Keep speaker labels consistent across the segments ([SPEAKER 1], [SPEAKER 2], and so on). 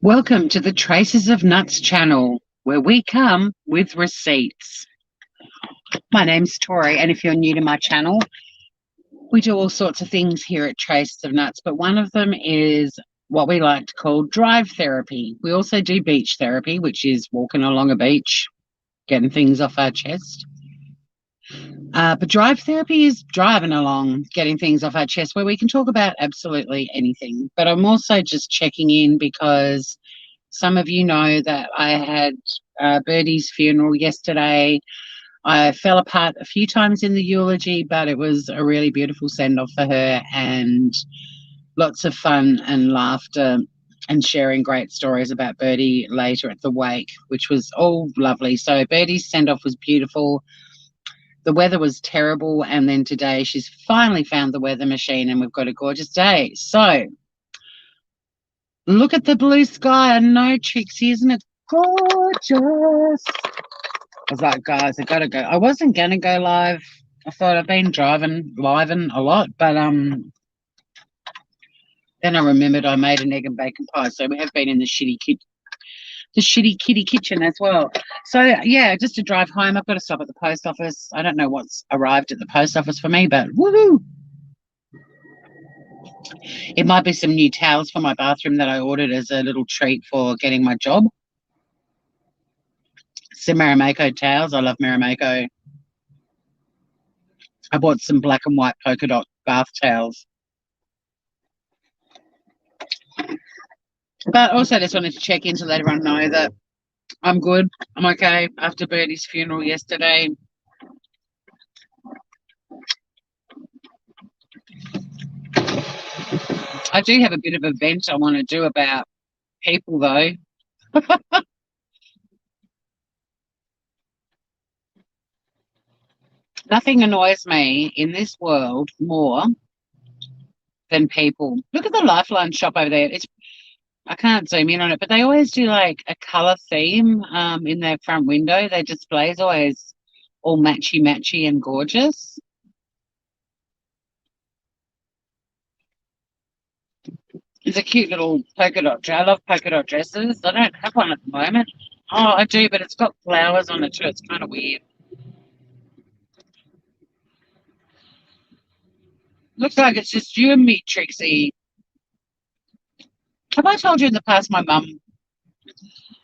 [SPEAKER 1] Welcome to the Traces of Nuts channel, where we come with receipts. My name's Tori, and if you're new to my channel, we do all sorts of things here at Traces of Nuts, but one of them is what we like to call drive therapy. We also do beach therapy, which is walking along a beach, getting things off our chest. But drive therapy is driving along, getting things off our chest, where we can talk about absolutely anything. But I'm also just checking in because some of you know that I had Birdie's funeral yesterday. I fell apart a few times in the eulogy, but it was a really beautiful send off for her and lots of fun and laughter and sharing great stories about Birdie later at the wake, which was all lovely. So Birdie's send off was beautiful. The weather was terrible, and then today she's finally found the weather machine and we've got a gorgeous day. So look at the blue sky. I know, Trixie, isn't it gorgeous? I was like, guys, I gotta go. I wasn't gonna go live. I thought I've been driving living a lot, but then I remembered I made an egg and bacon pie, so we have been in the shitty kitty kitchen as well. So yeah, just to drive home, I've got to stop at the post office. I don't know what's arrived at the post office for me, but woohoo! It might be some new towels for my bathroom that I ordered as a little treat for getting my job. Some Marimako towels. I love Marimako. I bought some black and white polka dot bath towels. But also just wanted to check in to let everyone know that I'm good. I'm okay after Birdie's funeral yesterday. I do have a bit of a vent I want to do about people, though. Nothing annoys me in this world more than people. Look at the Lifeline shop over there. I can't zoom in on it, but they always do like a colour theme in their front window. Their displays always all matchy and gorgeous. It's a cute little polka dot dress. I love polka dot dresses. I don't have one at the moment. Oh, I do, but it's got flowers on it too. It's kind of weird. Looks like it's just you and me, Trixie. Have I told you in the past my mum,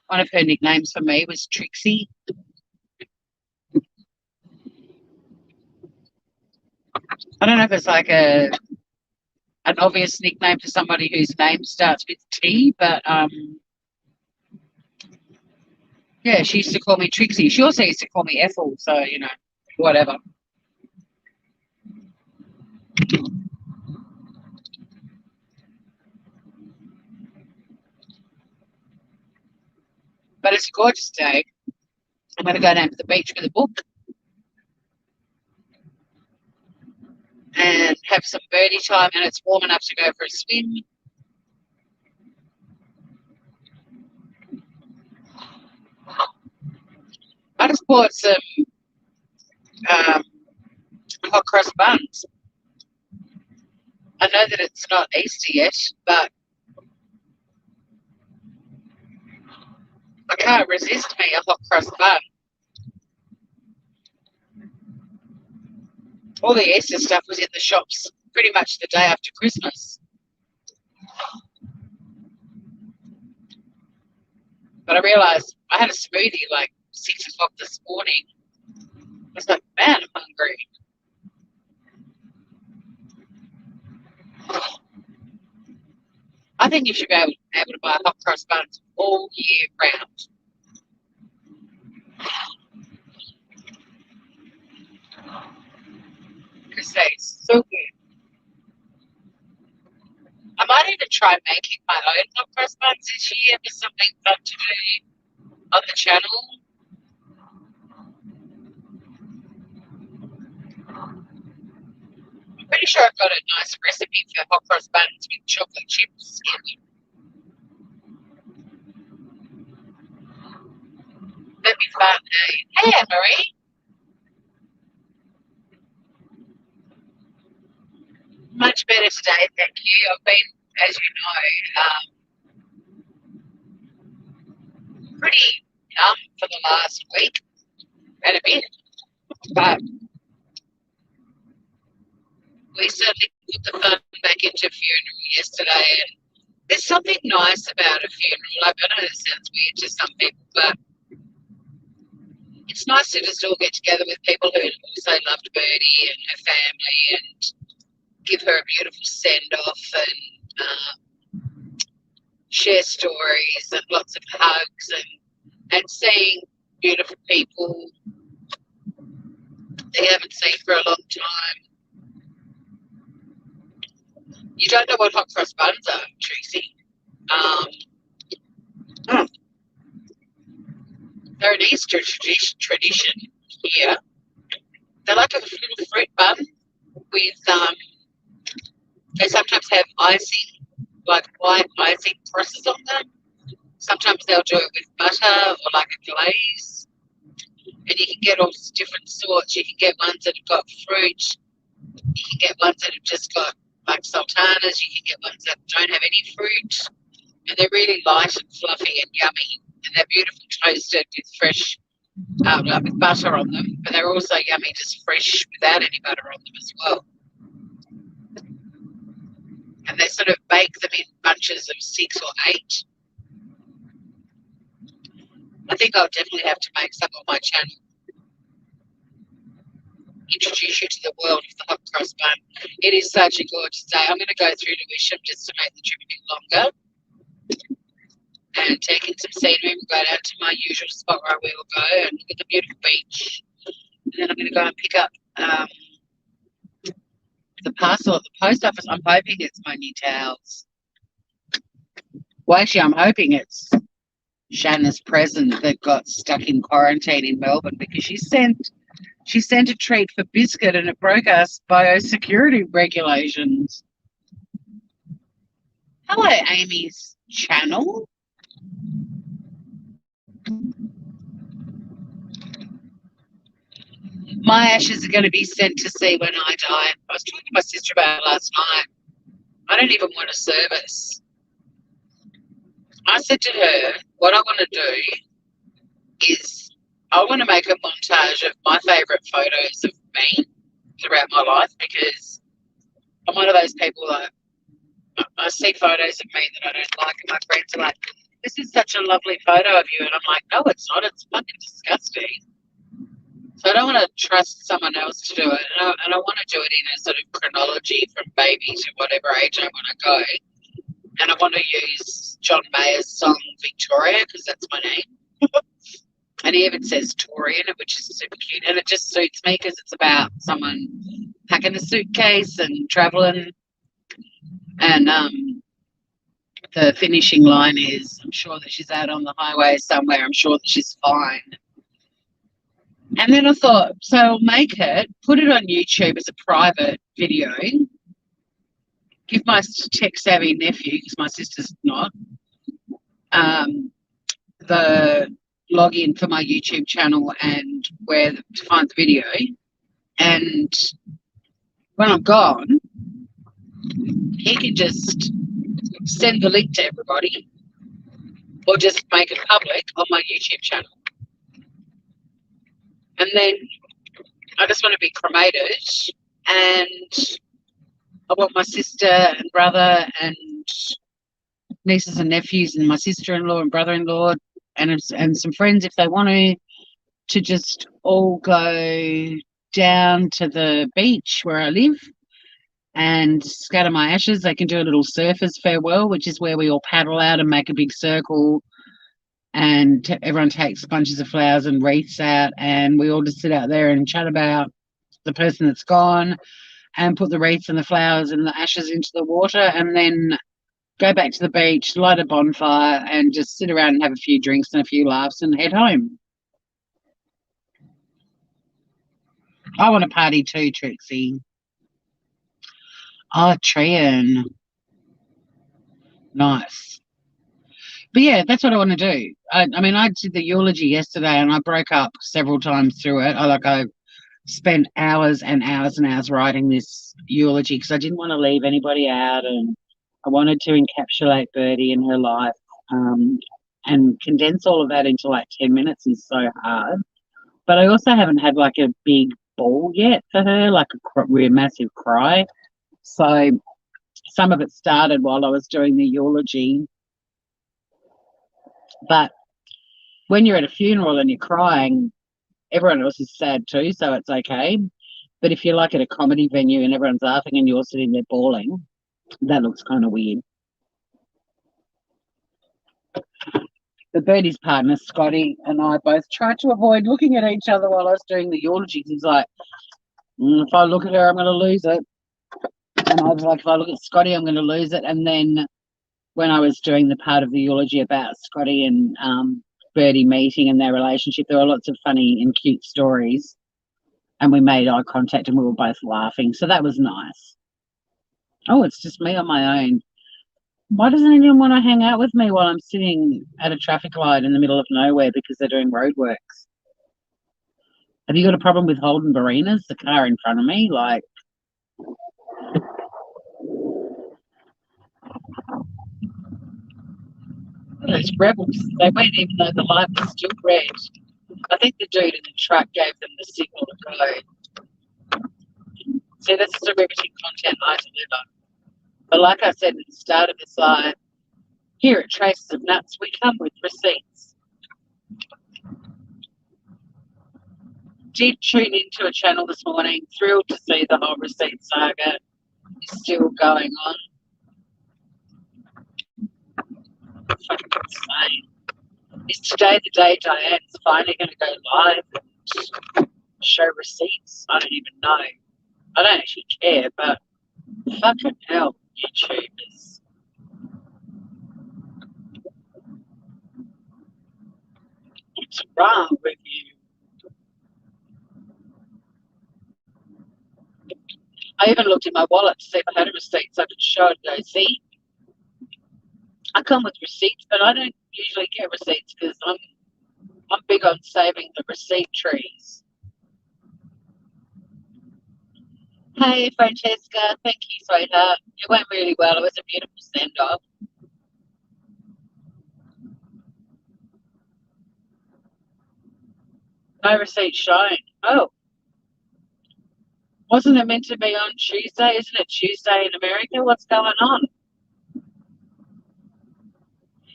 [SPEAKER 1] one of her nicknames for me was Trixie? I don't know if it's like an obvious nickname for somebody whose name starts with T, but yeah, she used to call me Trixie. She also used to call me Ethel, so whatever. But it's a gorgeous day. I'm going to go down to the beach with a book and have some birdie time, and it's warm enough to go for a swim. I just bought some um, hot cross buns. I know that it's not Easter yet, but I can't resist me a hot cross bun. All the Easter stuff was in the shops pretty much the day after Christmas. But I realised I had a smoothie like 6 o'clock this morning. I was like, man, I'm hungry. I think you should be able to buy hot cross buns all year round because they're so good. I might even try making my own hot cross buns this year for something fun to do on the channel. I'm pretty sure I've got a nice recipe for hot cross buns with chocolate chips in them. That'd be fun. Hey, Anne-Marie. Much better today, thank you. I've been, as you know, pretty for the last week and a bit, but we certainly put the fun back into funeral yesterday. And there's something nice about a funeral. Like, I know it sounds weird to some people, but it's nice to just all get together with people who also loved Birdie and her family and give her a beautiful send off and share stories and lots of hugs and seeing beautiful people they haven't seen for a long time. You don't know what hot cross buns are, Tracy. They're an Easter tradition here. They're like a little fruit bun with, they sometimes have icing, like white icing crosses on them. Sometimes they'll do it with butter or like a glaze. And you can get all different sorts. You can get ones that have got fruit. You can get ones that have just got like sultanas. You can get ones that don't have any fruit. And they're really light and fluffy and yummy. And they're beautiful toasted with fresh, like with butter on them. But they're also yummy just fresh without any butter on them as well. And they sort of bake them in bunches of 6 or 8. I think I'll definitely have to make some on my channel. Introduce you to the world of the hot cross bun. It is such a gorgeous day. I'm going to go through to Wisham just to make the trip a bit longer and take in some scenery. We'll go down to my usual spot where we will go and look at the beautiful beach. And then I'm going to go and pick up the parcel at the post office. I'm hoping it's my new towels. Well, actually, I'm hoping it's Shanna's present that got stuck in quarantine in Melbourne because she sent a treat for Biscuit and it broke our biosecurity regulations. Hello, Amy's channel. My ashes are going to be sent to sea when I die. I was talking to my sister about it last night. I don't even want a service. I said to her, what I want to do is I want to make a montage of my favourite photos of me throughout my life because I'm one of those people that I see photos of me that I don't like and my friends are like, this is such a lovely photo of you. And I'm like, no, it's not. It's fucking disgusting. So I don't want to trust someone else to do it. And I want to do it in a sort of chronology from baby to whatever age I want to go. And I want to use John Mayer's song Victoria because that's my name. And he even says Tory in it, which is super cute. And it just suits me because it's about someone packing a suitcase and travelling. And the finishing line is, I'm sure that she's out on the highway somewhere. I'm sure that she's fine. And then I thought, so I'll make it, put it on YouTube as a private video, give my tech-savvy nephew, because my sister's not, the login for my YouTube channel and where to find the video. And when I'm gone, he can just send the link to everybody or just make it public on my YouTube channel. And then I just want to be cremated and I want my sister and brother and nieces and nephews and my sister-in-law and brother-in-law and some friends if they want to just all go down to the beach where I live and scatter my ashes. They can do a little surfer's farewell, which is where we all paddle out and make a big circle and everyone takes bunches of flowers and wreaths out and we all just sit out there and chat about the person that's gone and put the wreaths and the flowers and the ashes into the water and then go back to the beach, light a bonfire and just sit around and have a few drinks and a few laughs and head home. I want to party too, Trixie. Oh, Trian. Nice. But yeah, that's what I want to do. I mean, I did the eulogy yesterday and I broke up several times through it. I spent hours and hours and hours writing this eulogy because I didn't want to leave anybody out and I wanted to encapsulate Birdie and her life. and condense all of that into like 10 minutes is so hard. But I also haven't had like a big ball yet for her, like a real massive cry. So some of it started while I was doing the eulogy. But when you're at a funeral and you're crying, everyone else is sad too, so it's okay. But if you're like at a comedy venue and everyone's laughing and you're sitting there bawling, that looks kind of weird. The Birdie's partner, Scotty, and I both tried to avoid looking at each other while I was doing the eulogy. He's like, if I look at her, I'm going to lose it. And I was like, if I look at Scotty, I'm going to lose it. And then when I was doing the part of the eulogy about Scotty and Birdie meeting and their relationship, there were lots of funny and cute stories. And we made eye contact and we were both laughing. So that was nice. Oh, it's just me on my own. Why doesn't anyone want to hang out with me while I'm sitting at a traffic light in the middle of nowhere because they're doing roadworks? Have you got a problem with Holden Barinas, the car in front of me? Like, those rebels, they went even though the light was still red. I think the dude in the truck gave them the signal to go. See, this is the riveting content I deliver. But like I said at the start of this live, here at Traces of Nuts, we come with receipts. Did tune into a channel this morning, thrilled to see the whole receipt saga is still going on. Fucking insane. Is today the day Diane's finally going to go live and show receipts? I don't even know. I don't actually care, but fucking hell, YouTubers. What's wrong with you? I even looked in my wallet to see if I had a receipt so I could show it and go, see? I come with receipts, but I don't usually get receipts because I'm big on saving the receipt trees. Hey, Francesca, thank you, sweetheart. It went really well. It was a beautiful send-off. No receipt shown. Oh. Wasn't it meant to be on Tuesday? Isn't it Tuesday in America? What's going on?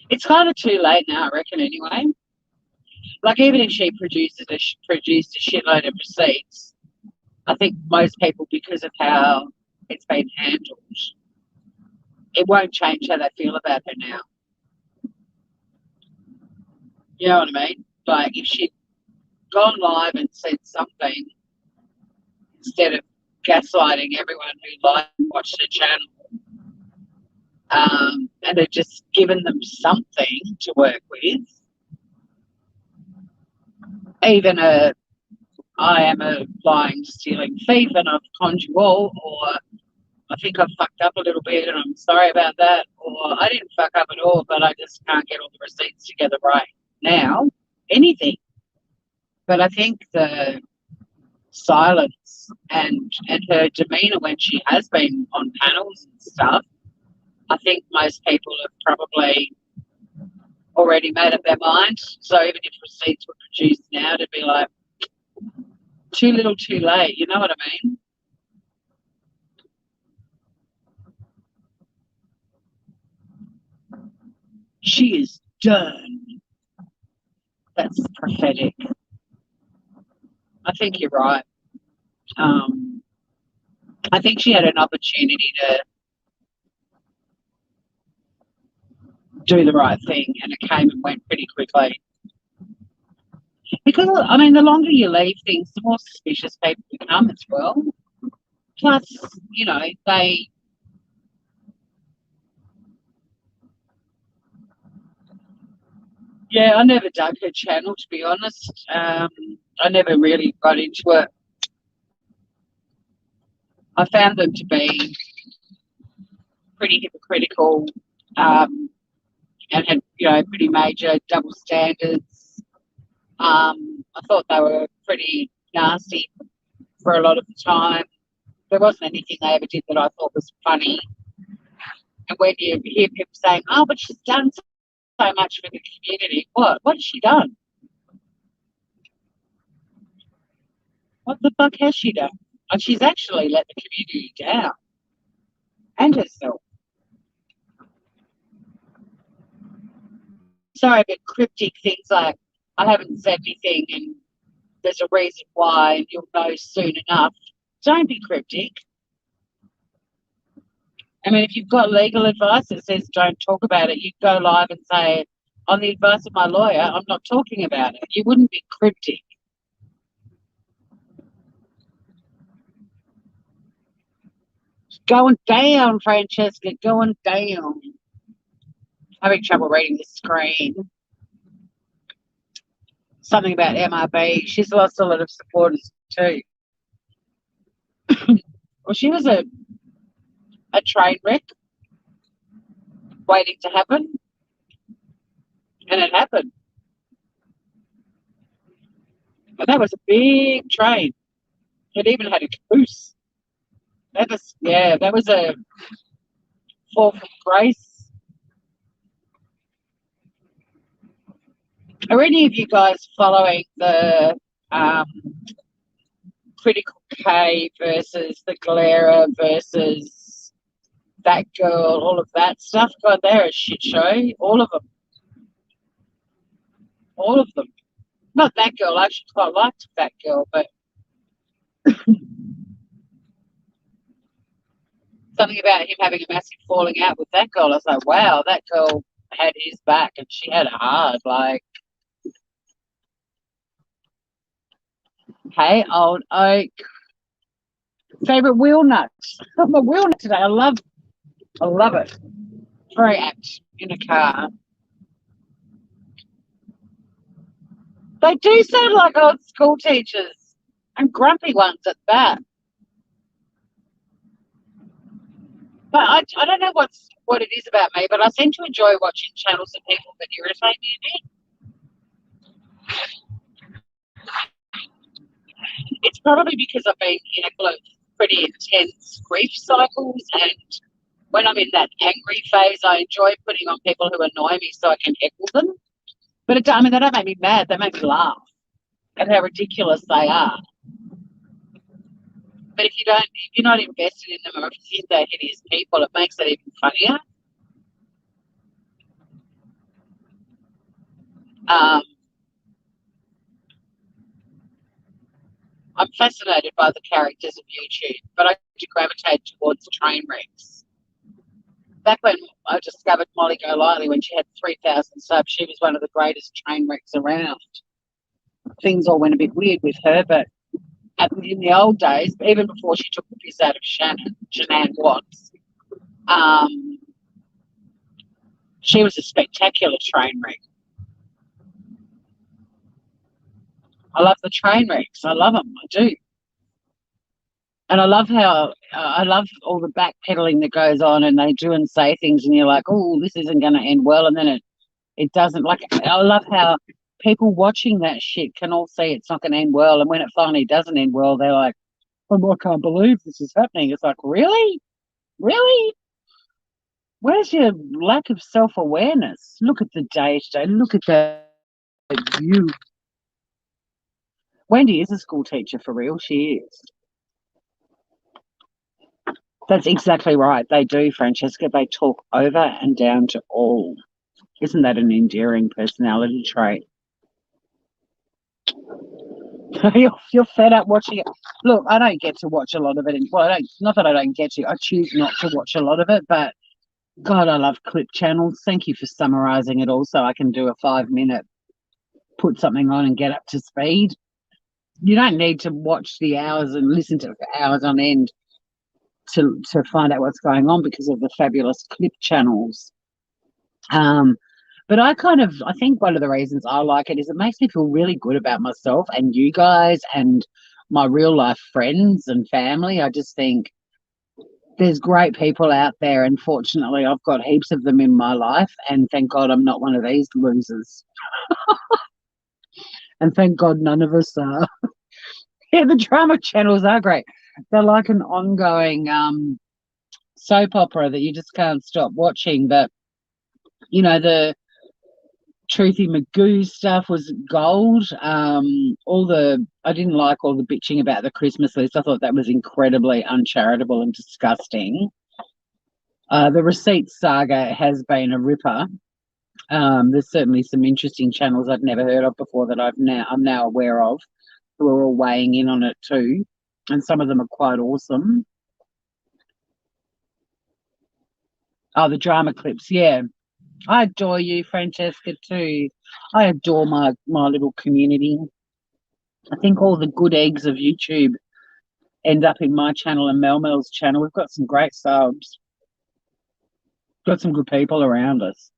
[SPEAKER 1] It's kind of too late now, I reckon, anyway. Like, even if she produced a shitload of receipts, I think most people, because of how it's been handled, it won't change how they feel about her now. You know what I mean? Like, if she'd gone live and said something instead of gaslighting everyone who liked and watched the channel, and had just given them something to work with, even I am a lying, stealing thief and I've conned you all, or I think I've fucked up a little bit and I'm sorry about that, or I didn't fuck up at all, but I just can't get all the receipts together right now, anything. But I think the silence and her demeanour when she has been on panels and stuff, I think most people have probably already made up their mind. So even if receipts were produced now, to be like, too little, too late. You know what I mean? She is done. That's prophetic. I think you're right. I think she had an opportunity to do the right thing, and it came and went pretty quickly. Because, I mean, the longer you leave things, the more suspicious people become as well. Plus, you know, yeah, I never dug her channel, to be honest. I never really got into it. I found them to be pretty hypocritical, and had, you know, pretty major double standards. I thought they were pretty nasty for a lot of the time. There wasn't anything they ever did that I thought was funny. And when you hear people saying, oh, but she's done so much for the community. What has she done? What the fuck has she done? And she's actually let the community down and herself. Sorry, but cryptic things like I haven't said anything and there's a reason why and you'll know soon enough. Don't be cryptic. I mean, if you've got legal advice that says don't talk about it, you go live and say, on the advice of my lawyer, I'm not talking about it. You wouldn't be cryptic. Going down, Francesca, going down. Having trouble reading the screen. Something about MRB. She's lost a lot of supporters too. Well, she was a train wreck waiting to happen, and it happened. And that was a big train. It even had a caboose. That was a fall from grace. Are any of you guys following the Critical K versus the Galera versus that girl, all of that stuff? God, they're a shit show. All of them. All of them. Not that girl. I actually quite liked that girl, but something about him having a massive falling out with that girl. I was like, wow, that girl had his back and she had it hard. Like, hey, old oak. Favorite wheel nuts. I'm a wheel nut today. I love it. Very apt in a car. They do sound like old school teachers and grumpy ones at that. But I don't know what it is about me, but I seem to enjoy watching channels of people that irritate me a bit. It's probably because I've been in a couple of pretty intense grief cycles, and when I'm in that angry phase, I enjoy putting on people who annoy me so I can heckle them. But they don't make me mad. They make me laugh at how ridiculous they are. But if you're not invested in them, or if you think they're hideous people, it makes it even funnier. I'm fascinated by the characters of YouTube, but I gravitate towards train wrecks. Back when I discovered Molly Golightly, when she had 3,000 subs, she was one of the greatest train wrecks around. Things all went a bit weird with her, but in the old days, even before she took the piss out of Shanann Watts, she was a spectacular train wreck. I love the train wrecks. I love them. I do. And I love how I love all the backpedaling that goes on, and they do and say things, and you're like, oh, this isn't going to end well, and then it doesn't. Like, I love how people watching that shit can all see it's not going to end well, and when it finally doesn't end well, they're like, oh, I can't believe this is happening. It's like, really? Where's your lack of self-awareness? Look at the day today. Look at that view. Wendy is a school teacher for real. She is. That's exactly right. They do, Francesca. They talk over and down to all. Isn't that an endearing personality trait? You're fed up watching it. Look, I don't get to watch a lot of it. Well, not that I don't get to. I choose not to watch a lot of it, but God, I love clip channels. Thank you for summarising it all so I can do a 5-minute, put something on and get up to speed. You don't need to watch the hours and listen to it for hours on end to find out what's going on because of the fabulous clip channels. But I think one of the reasons I like it is it makes me feel really good about myself and you guys and my real life friends and family. I just think there's great people out there, and fortunately I've got heaps of them in my life, and thank God I'm not one of these losers. And thank God none of us are. Yeah, the drama channels are great. They're like an ongoing soap opera that you just can't stop watching. But, you know, Truthy Magoo stuff was gold. I didn't like all the bitching about the Christmas list. I thought that was incredibly uncharitable and disgusting. The receipts saga has been a ripper. There's certainly some interesting channels I've never heard of before that I'm now aware of, who are all weighing in on it too, and some of them are quite awesome. Oh, the drama clips, yeah. I adore you, Francesca, too. I adore my little community. I think all the good eggs of YouTube end up in my channel and Mel Mel's channel. We've got some great subs. Got some good people around us.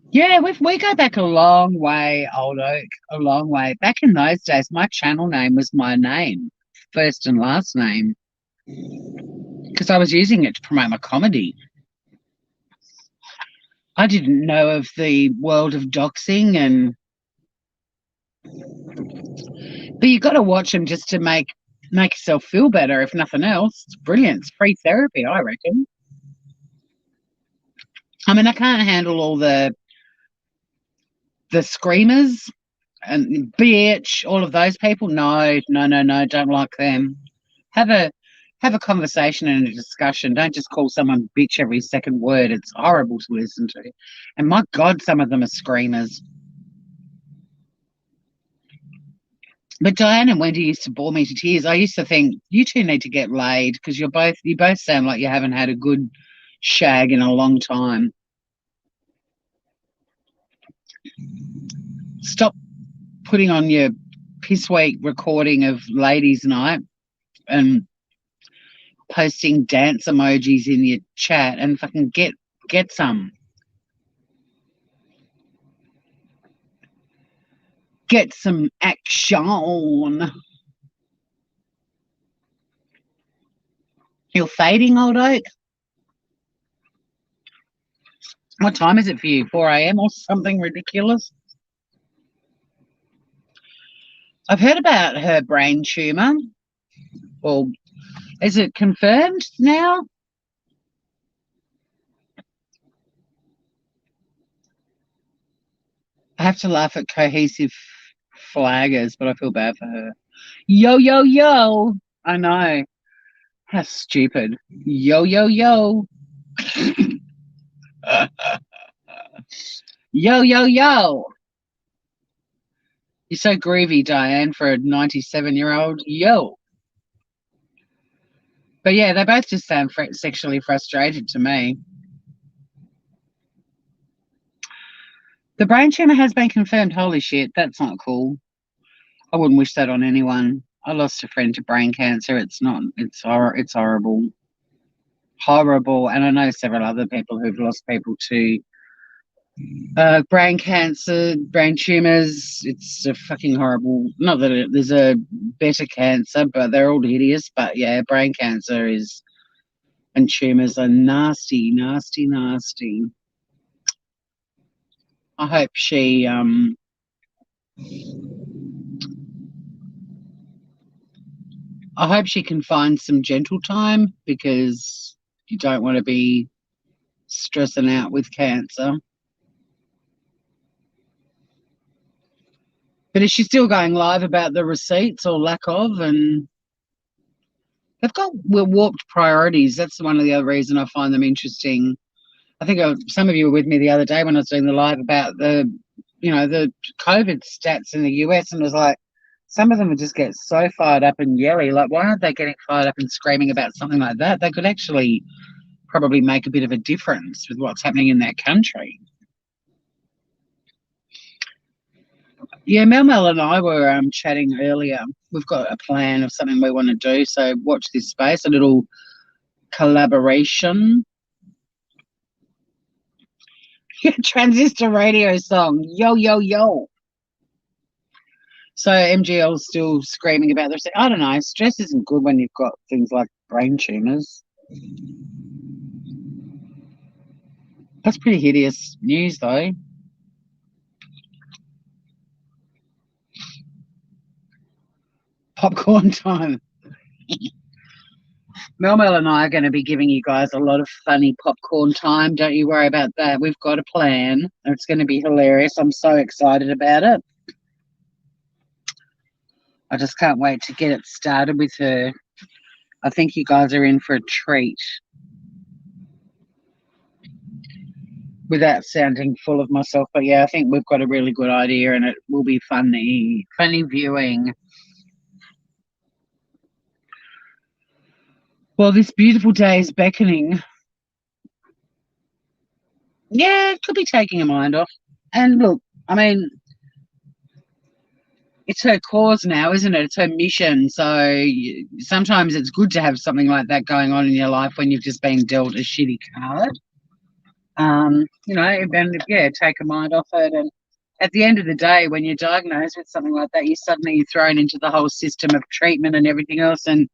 [SPEAKER 1] Yeah, we go back a long way, Old Oak, a long way. Back in those days, my channel name was my name, first and last name, because I was using it to promote my comedy. I didn't know of the world of doxing, but you got to watch them just to make yourself feel better, if nothing else. It's brilliant. It's free therapy, I reckon. I mean, I can't handle all the screamers and bitch, all of those people. No, don't like them. Have a conversation and a discussion. Don't just call someone bitch every second word. It's horrible to listen to. And my God, some of them are screamers. But Diane and Wendy used to bore me to tears. I used to think, you two need to get laid because you both sound like you haven't had a good shag in a long time. Stop putting on your piss week recording of ladies' night and posting dance emojis in your chat and fucking get some. Get some action. You're fading, Old Oak? What time is it for you? 4 a.m. or something ridiculous? I've heard about her brain tumour. Well, is it confirmed now? I have to laugh at cohesive flaggers, but I feel bad for her. Yo, yo, yo. I know. How stupid. Yo, yo, yo. Yo, yo, yo. You're so groovy, Diane, for a 97-year-old. Yo. But yeah, they both just sound sexually frustrated to me. The brain tumour has been confirmed. Holy shit, that's not cool. I wouldn't wish that on anyone. I lost a friend to brain cancer. It's horrible. Horrible. And I know several other people who've lost people to brain cancer, brain tumours. It's a fucking horrible. Not that there's a better cancer, but they're all hideous. But yeah, brain cancer and tumours are nasty, nasty, nasty. I hope she can find some gentle time, because you don't want to be stressing out with cancer. But is she still going live about the receipts or lack of? And they've got warped priorities. That's one of the other reasons I find them interesting. I think some of you were with me the other day when I was doing the live about the COVID stats in the US, and it was like, some of them just get so fired up and yelly. Like, why aren't they getting fired up and screaming about something like that? They could actually probably make a bit of a difference with what's happening in that country. Yeah, Mel and I were chatting earlier. We've got a plan of something we want to do, so watch this space, a little collaboration. Transistor radio song, yo, yo, yo. So MGL's still screaming about this. I don't know, stress isn't good when you've got things like brain tumours. That's pretty hideous news, though. Popcorn time. Mel Mel and I are going to be giving you guys a lot of funny popcorn time. Don't you worry about that. We've got a plan. It's going to be hilarious. I'm so excited about it. I just can't wait to get it started with her. I think you guys are in for a treat. Without sounding full of myself, but yeah, I think we've got a really good idea and it will be funny viewing. Well, this beautiful day is beckoning. Yeah, it could be taking her mind off. And look, I mean, it's her cause now, isn't it? It's her mission. So sometimes it's good to have something like that going on in your life when you've just been dealt a shitty card. You know, and yeah, take a mind off it. And at the end of the day, when you're diagnosed with something like that, you're thrown into the whole system of treatment and everything else, and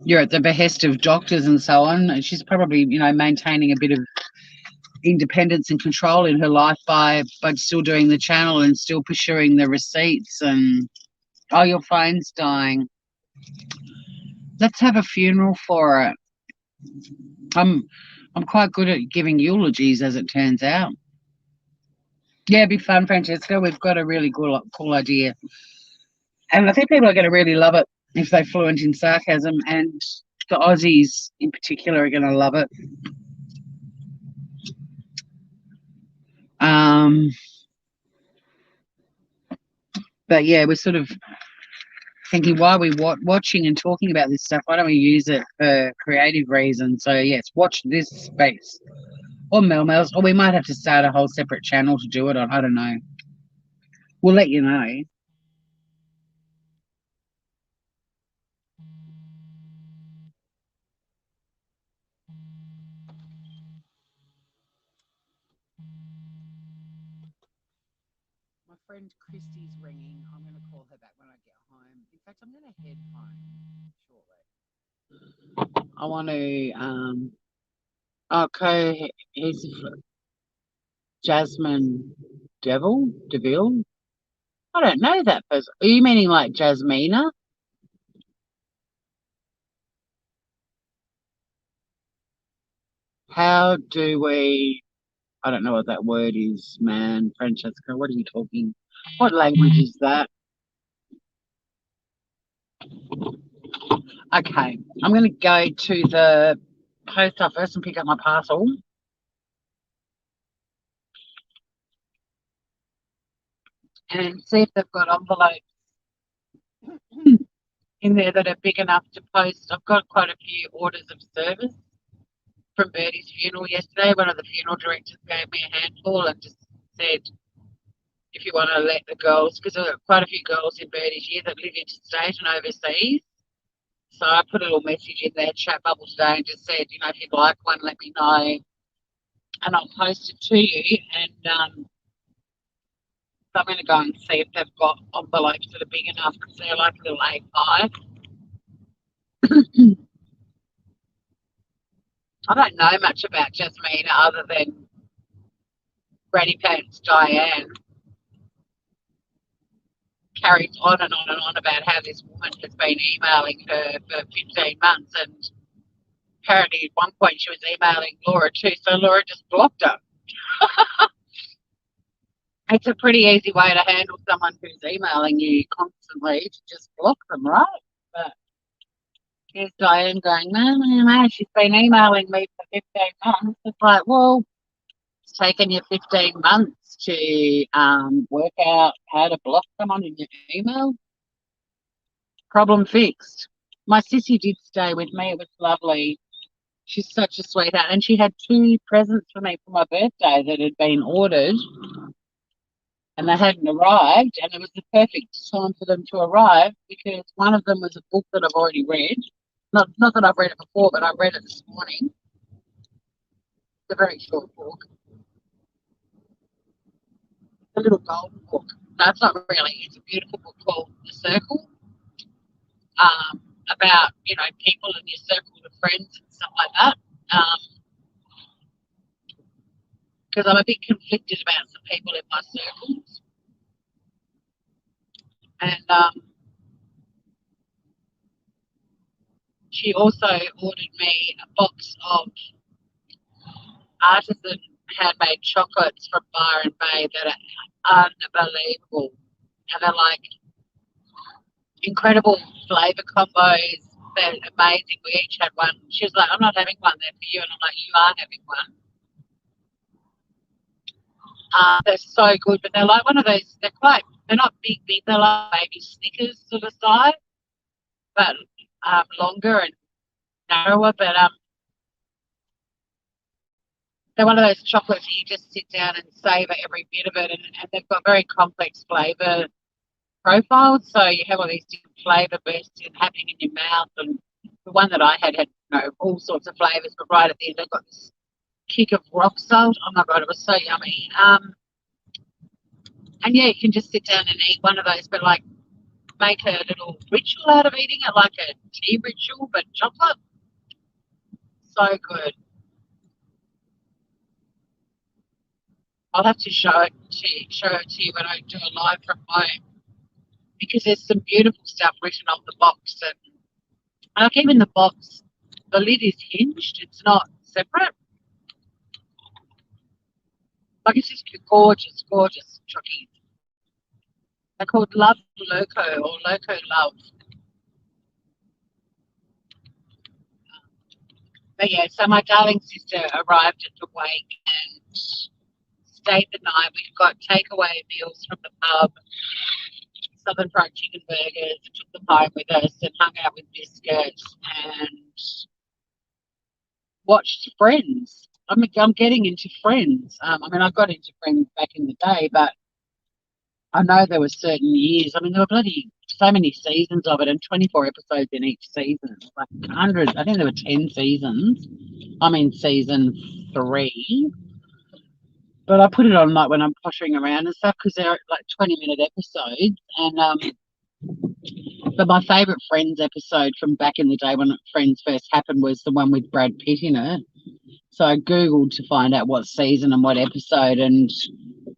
[SPEAKER 1] you're at the behest of doctors and so on. And she's probably, you know, maintaining a bit of independence and control in her life by still doing the channel and still pursuing the receipts. And oh, your phone's dying. Let's have a funeral for it. I'm quite good at giving eulogies, as it turns out. Yeah, it'd be fun, Francesca. We've got a really cool idea. And I think people are going to really love it if they're fluent in sarcasm. And the Aussies in particular are going to love it. But yeah, we're sort of thinking, why are we watching and talking about this stuff? Why don't we use it for creative reasons? So yes, watch this space. Or Mel's, or we might have to start a whole separate channel to do it on. I don't know. We'll let you know. My friend Christy's ringing. I'm going to call her back when I get home. In fact, I'm going to head home shortly. I want to he's Jasmine Deville. I don't know that person. Are you meaning like Jasmina? How do we? I don't know what that word is, man. Francesca, what are you talking? What language is that? Okay, I'm going to go to the post office and pick up my parcel. And see if they've got envelopes in there that are big enough to post. I've got quite a few orders of service from Bertie's funeral yesterday. One of the funeral directors gave me a handful and just said, if you want to let the girls, because there are quite a few girls in Bertie's year that live interstate and overseas. So I put a little message in their chat bubble today and just said, you know, if you'd like one, let me know and I'll post it to you. And so I'm going to go and see if they've got envelopes that are big enough because they're like a little A5. I don't know much about Jasmina other than Granny Pants Diane carries on and on and on about how this woman has been emailing her for 15 months, and apparently at one point she was emailing Laura too, so Laura just blocked her. It's a pretty easy way to handle someone who's emailing you constantly, to just block them, right? But here's Diane going, no, she's been emailing me for 15 months. It's like, well, it's taken you 15 months to work out how to block someone in your email. Problem fixed. My sissy did stay with me. It was lovely. She's such a sweetheart. And she had 2 presents for me for my birthday that had been ordered and they hadn't arrived. And it was the perfect time for them to arrive because one of them was a book that I've already read. Not that I've read it before, but I read it this morning. It's a very short book. A little golden book. No, it's not really. It's a beautiful book called The Circle, about, you know, people in your circle of friends and stuff like that. Because I'm a bit conflicted about some people in my circles. And She also ordered me a box of artisan handmade chocolates from Byron Bay that are unbelievable. And they're like incredible flavour combos. They're amazing. We each had one. She was like, I'm not having one there for you. And I'm like, you are having one. They're so good, but they're like one of those, they're not big, big. They're like baby Snickers sort of size, but longer and narrower. But they're one of those chocolates that you just sit down and savour every bit of it. And they've got very complex flavour profiles. So you have all these different flavour bursts happening in your mouth. And the one that I had, all sorts of flavours, but right at the end, they've got this kick of rock salt. Oh my God, it was so yummy. And yeah, you can just sit down and eat one of those, but like make a little ritual out of eating it, like a tea ritual, but chocolate. So good. I'll have to show it to you when I do a live from home because there's some beautiful stuff written on the box, and like even the box, the lid is hinged. It's not separate. Like it's just gorgeous, gorgeous chockies. They're called Love Loco or Loco Love. But yeah, so my darling sister arrived at the wake and stayed the night. We got takeaway meals from the pub, Southern Fried Chicken burgers, and took them home with us and hung out with biscuits and watched Friends. I'm getting into Friends. I mean, I got into Friends back in the day, but I know there were certain years. I mean, there were bloody so many seasons of it and 24 episodes in each season. Like 100, I think there were 10 seasons. I'm in season 3. But I put it on like when I'm pottering around and stuff because they're like 20-minute episodes. And but my favourite Friends episode from back in the day when Friends first happened was the one with Brad Pitt in it. So I googled to find out what season and what episode, and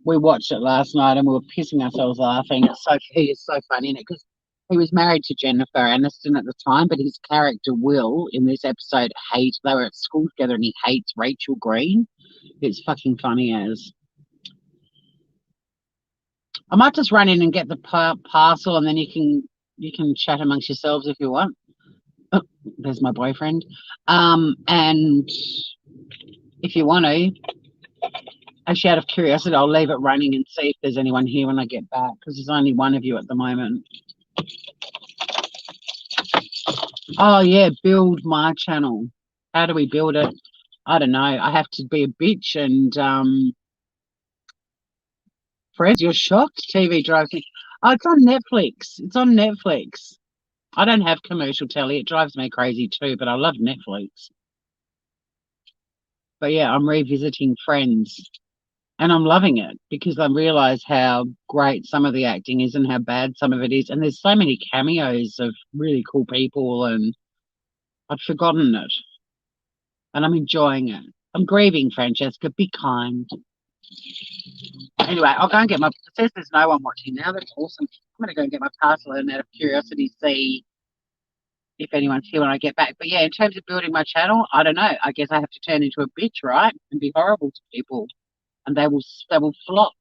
[SPEAKER 1] we watched it last night and we were pissing ourselves laughing. He is so funny in it because he was married to Jennifer Aniston at the time, but his character Will in this episode they were at school together and he hates Rachel Green. It's fucking funny as. I might just run in and get the parcel, and then you can chat amongst yourselves if you want. Oh, there's my boyfriend. And if you want to, actually, out of curiosity, I'll leave it running and see if there's anyone here when I get back because there's only one of you at the moment. Oh yeah, build my channel. How do we build it? I don't know. I have to be a bitch and Fred, you're shocked? TV drives me. Oh, it's on Netflix. It's on Netflix. I don't have commercial telly. It drives me crazy too, but I love Netflix. But yeah, I'm revisiting Friends and I'm loving it because I realise how great some of the acting is and how bad some of it is. And there's so many cameos of really cool people and I'd forgotten it. And I'm enjoying it. I'm grieving, Francesca. Be kind. Anyway, I'll go and get my. It says there's no one watching now. That's awesome. I'm going to go and get my parcel and out of curiosity see if anyone's here when I get back. But yeah, in terms of building my channel, I don't know. I guess I have to turn into a bitch, right? And be horrible to people. And they will flock.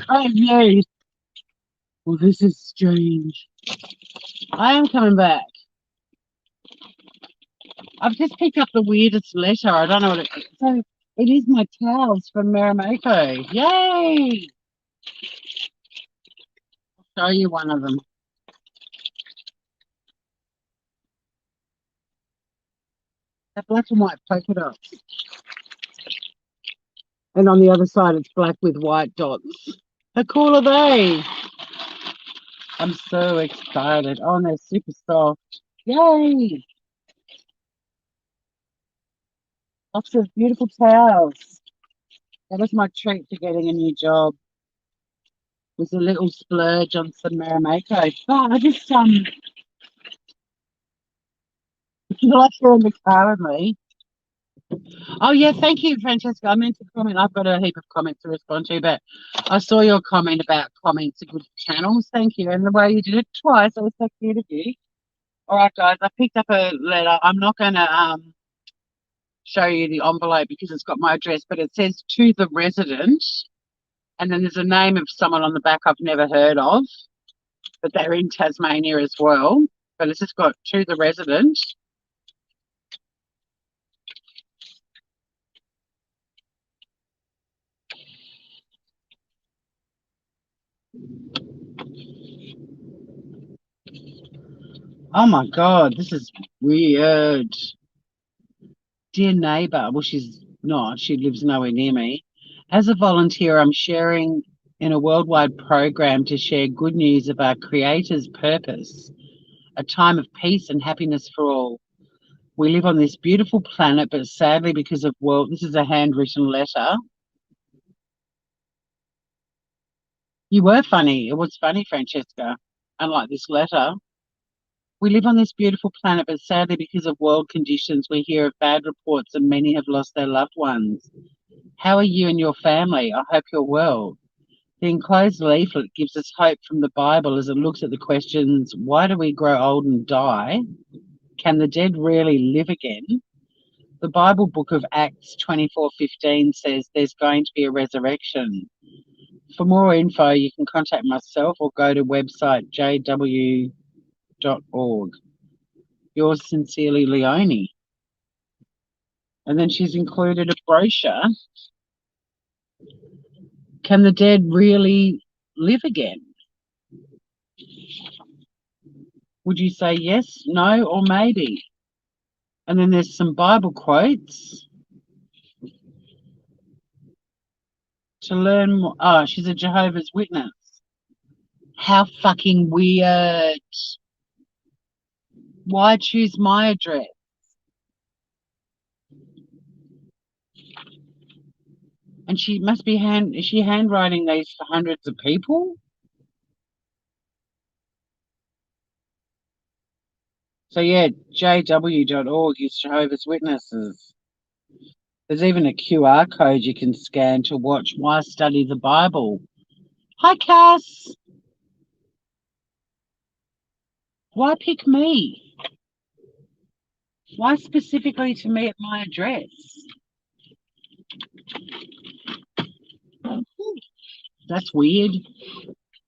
[SPEAKER 1] Oh, yes. Well, this is strange. I am coming back. I've just picked up the weirdest letter. I don't know what it is. So it is my towels from Marimako. Yay! I'll show you one of them. They're black and white polka dots. And on the other side, it's black with white dots. How cool are they? I'm so excited. Oh, and they're super soft. Yay! Lots of beautiful towels. That was my treat for getting a new job. Was a little splurge on some Marimako. Oh, I just like you're in the car with me. Oh yeah, thank you, Francesca. I meant to comment. I've got a heap of comments to respond to, but I saw your comment about comments are good channels. Thank you, and the way you did it twice, that was so cute of you. All right, guys, I picked up a letter. I'm not going to show you the envelope because it's got my address, but it says to the resident, and then there's a name of someone on the back I've never heard of, but they're in Tasmania as well. But it's just got to the resident. Oh my God, this is weird. Dear neighbour, well, she's not, she lives nowhere near me. As a volunteer, I'm sharing in a worldwide program to share good news of our Creator's purpose, a time of peace and happiness for all. We live on this beautiful planet, but sadly, because of this is a handwritten letter. You were funny. It was funny, Francesca. Unlike this letter. We live on this beautiful planet, but sadly, because of world conditions, we hear of bad reports and many have lost their loved ones. How are you and your family? I hope you're well. The enclosed leaflet gives us hope from the Bible as it looks at the questions, why do we grow old and die? Can the dead really live again? The Bible book of Acts 24:15 says there's going to be a resurrection. For more info, you can contact myself or go to website jw.org. Yours sincerely, Leonie. And then she's included a brochure. Can the dead really live again? Would you say yes, no, or maybe? And then there's some Bible quotes. To learn more. Oh, she's a Jehovah's Witness. How fucking weird. Why choose my address? And she must be is she handwriting these for hundreds of people? So yeah, jw.org is Jehovah's Witnesses. There's even a QR code you can scan to watch Why Study the Bible. Hi, Cass. Why pick me? Why specifically to me at my address? That's weird.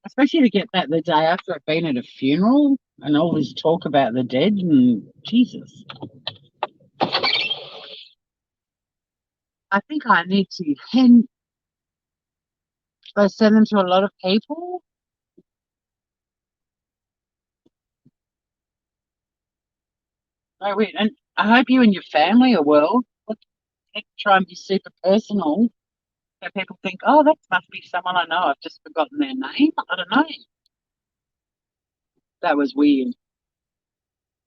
[SPEAKER 1] Especially to get that the day after I've been at a funeral and all this talk about the dead and Jesus. I think I need to send them to a lot of people. Oh, wait, and I hope you and your family are well. Try and be super personal so people think, oh, that must be someone I know. I've just forgotten their name. I don't know. That was weird.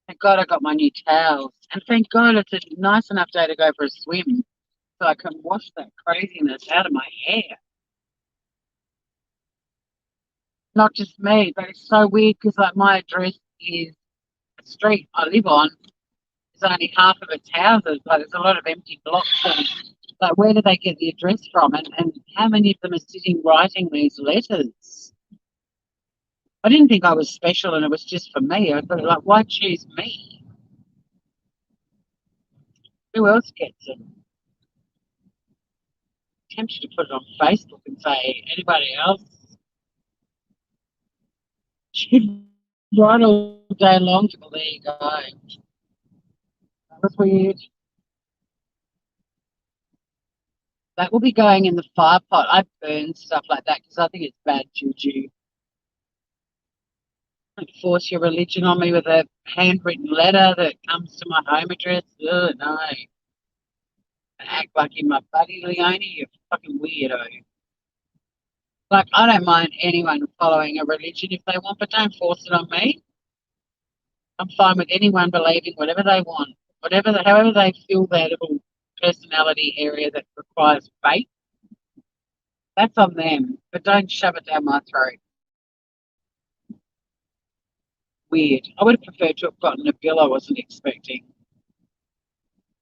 [SPEAKER 1] Thank God I got my new towels. And thank God it's a nice enough day to go for a swim so I can wash that craziness out of my hair. Not just me, but it's so weird because like my address is the street I live on is only half of its houses. Like there's a lot of empty blocks. And, like where do they get the address from? And how many of them are sitting writing these letters? I didn't think I was special and it was just for me. I thought like, why choose me? Who else gets it? I'm tempted to put it on Facebook and say anybody else She'd ride all day long. Well, there you go. That was weird. That will be going in the fire pot. I burn stuff like that because I think it's bad juju. Don't force your religion on me with a handwritten letter that comes to my home address. Ugh, no. Act like you're my buddy, Leonie. You're fucking weirdo. Like, I don't mind anyone following a religion if they want, but don't force it on me. I'm fine with anyone believing whatever they want, however they feel their little personality area that requires faith. That's on them, but don't shove it down my throat. Weird. I would have preferred to have gotten a bill I wasn't expecting.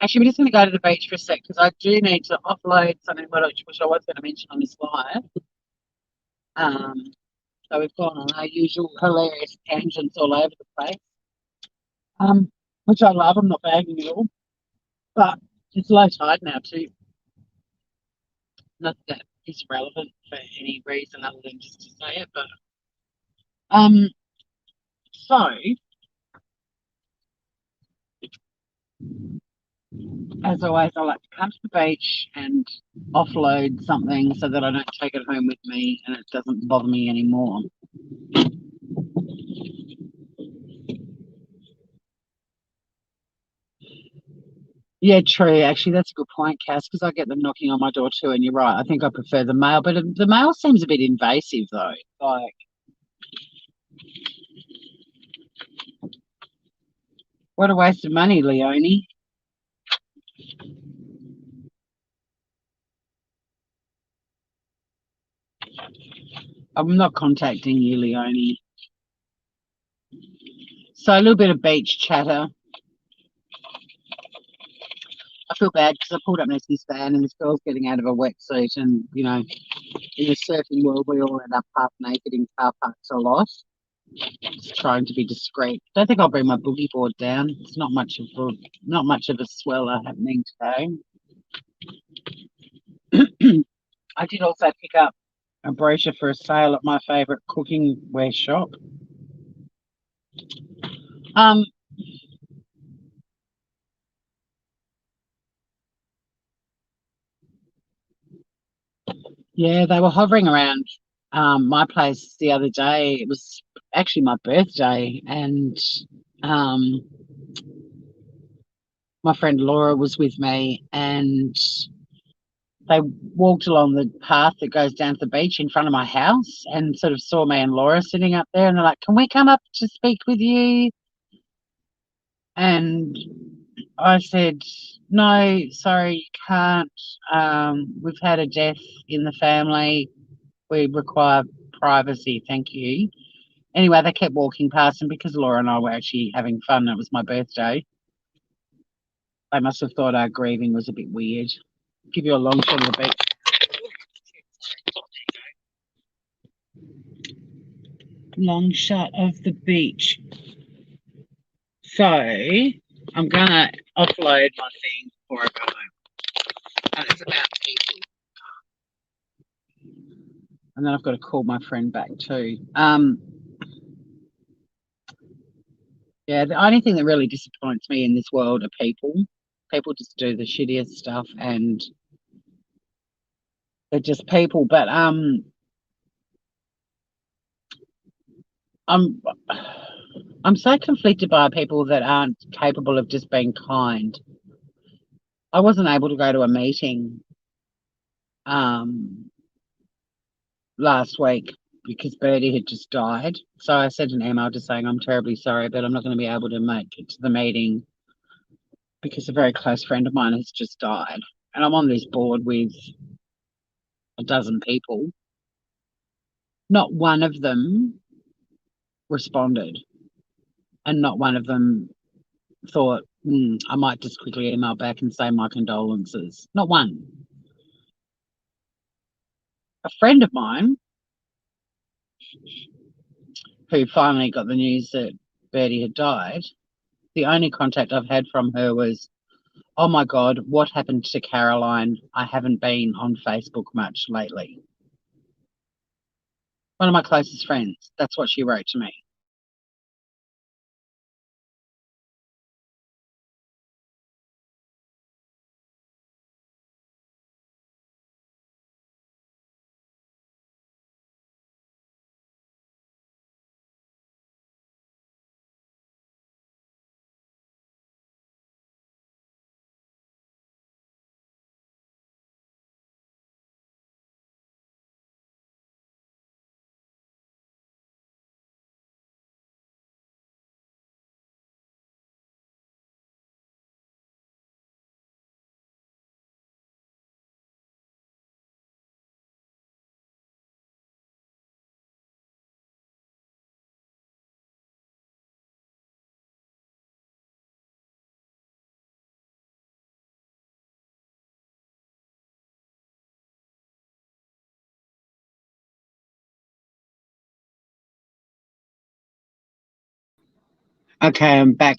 [SPEAKER 1] Actually, we're just going to go to the beach for a sec because I do need to offload something which I was going to mention on this live. So we've gone on our usual hilarious tangents all over the place, which I love. I'm not bagging at all, but it's low tide now too. Not that it's relevant for any reason other than just to say it, but so as always, I like to come to the beach and offload something so that I don't take it home with me and it doesn't bother me anymore. Yeah, true. Actually, that's a good point, Cass, because I get them knocking on my door too, and you're right. I think I prefer the mail, but the mail seems a bit invasive, though. Like, what a waste of money, Leonie. I'm not contacting you, Leonie. So a little bit of beach chatter. I feel bad because I pulled up next to this van and this girl's getting out of a wetsuit, and you know, in the surfing world, we all end up half naked in car parks a lot. Just trying to be discreet. Don't think I'll bring my boogie board down. It's not much of a sweller happening today. I did also pick up a brochure for a sale at my favourite cooking wear shop. Yeah, they were hovering around my place the other day. It was actually my birthday, and um, my friend Laura was with me, and they walked along the path that goes down to the beach in front of my house and sort of saw me and Laura sitting up there, and they're like, "Can we come up to speak with you?" And I said, "No, sorry, you can't. We've had a death in the family. We require privacy, thank you." Anyway, they kept walking past, and because Laura and I were actually having fun, it was my birthday, they must have thought our grieving was a bit weird. Give you a long shot of the beach. Long shot of the beach. So I'm gonna offload my thing before I go home. And it's about people. And then I've got to call my friend back too. Yeah, the only thing that really disappoints me in this world are people. People just do the shittiest stuff, and they're just people. But I'm so conflicted by people that aren't capable of just being kind. I wasn't able to go to a meeting last week because Bertie had just died. So I sent an email just saying I'm terribly sorry, but I'm not going to be able to make it to the meeting because a very close friend of mine has just died. And I'm on this board with a dozen people. Not one of them responded, and not one of them thought, I might just quickly email back and say my condolences. Not one. A friend of mine who finally got the news that Bertie had died, the only contact I've had from her was, "Oh my God, what happened to Caroline? I haven't been on Facebook much lately." One of my closest friends. That's what she wrote to me. Okay, I'm back.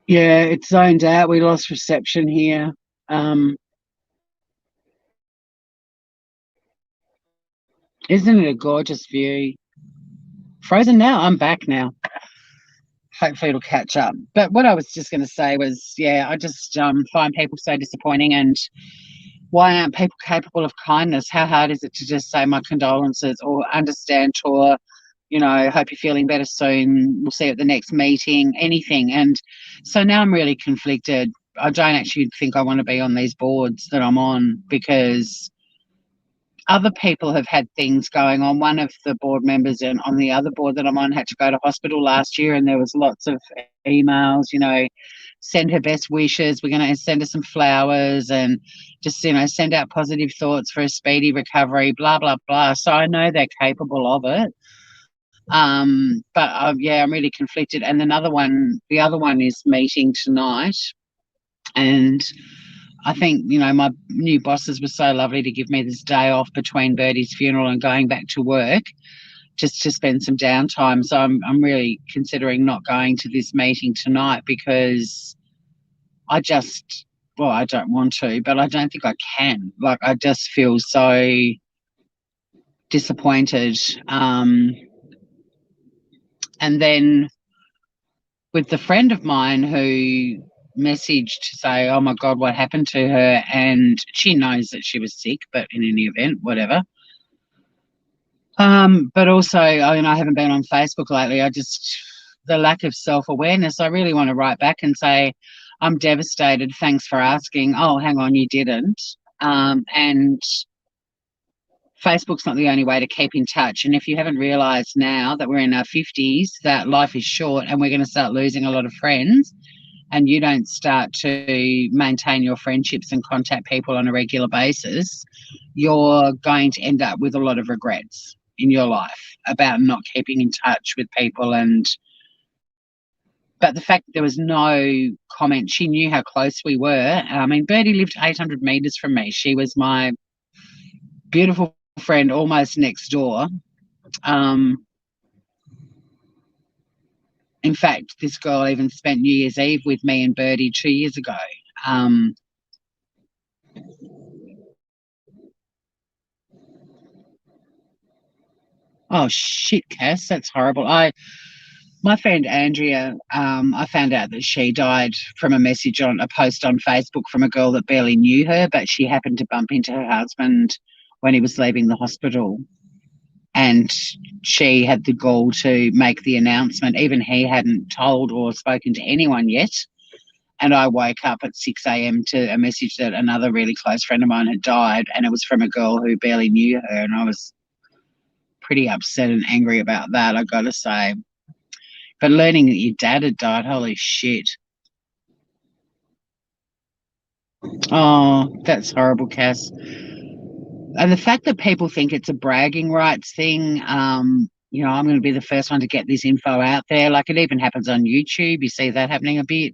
[SPEAKER 1] Yeah, it's zoned out. We lost reception here. Um, isn't it a gorgeous view? Frozen now? I'm back now. Hopefully it'll catch up. But what I was just going to say was, yeah, I just find people so disappointing. And why aren't people capable of kindness? How hard is it to just say my condolences or understand, or, hope you're feeling better soon. We'll see you at the next meeting, anything. And so now I'm really conflicted. I don't actually think I want to be on these boards that I'm on because other people have had things going on. One of the board members on the other board that I'm on had to go to hospital last year, and there was lots of emails, send her best wishes. We're going to send her some flowers and just, send out positive thoughts for a speedy recovery, blah, blah, blah. So I know they're capable of it. But yeah, I'm really conflicted. And the other one is meeting tonight. And I think, my new bosses were so lovely to give me this day off between Birdie's funeral and going back to work just to spend some downtime. So I'm really considering not going to this meeting tonight because I just, well, I don't want to, but I don't think I can. Like, I just feel so disappointed. And then with the friend of mine who messaged to say, oh my God, what happened to her? And she knows that she was sick, but in any event, whatever. But also, I haven't been on Facebook lately. The lack of self-awareness, I really want to write back and say, I'm devastated. Thanks for asking. Oh, hang on, you didn't. And Facebook's not the only way to keep in touch. And if you haven't realised now that we're in our 50s, that life is short and we're going to start losing a lot of friends, and you don't start to maintain your friendships and contact people on a regular basis, you're going to end up with a lot of regrets in your life about not keeping in touch with people. But the fact that there was no comment, she knew how close we were. I mean, Bertie lived 800 metres from me. She was my beautiful friend almost next door. Um, in fact, this girl even spent New Year's Eve with me and Bertie 2 years ago. Um, oh shit, Cass, that's horrible. My friend Andrea, I found out that she died from a message on a post on Facebook from a girl that barely knew her, but she happened to bump into her husband when he was leaving the hospital. And she had the gall to make the announcement. Even he hadn't told or spoken to anyone yet. And I woke up at 6 a.m. to a message that another really close friend of mine had died, and it was from a girl who barely knew her. And I was pretty upset and angry about that, I got to say. But learning that your dad had died, holy shit. Oh, that's horrible, Cass. And the fact that people think it's a bragging rights thing, I'm going to be the first one to get this info out there. Like, it even happens on YouTube. You see that happening a bit.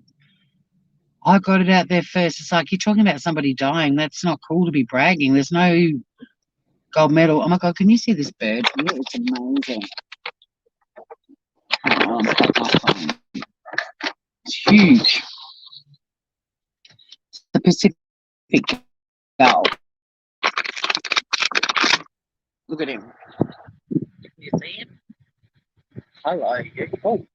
[SPEAKER 1] I got it out there first. It's like, you're talking about somebody dying. That's not cool to be bragging. There's no gold medal. Oh my God, can you see this bird here? It's amazing. Oh, it's huge. It's the Pacific gull. Look at him. You see him? Hello. Oh,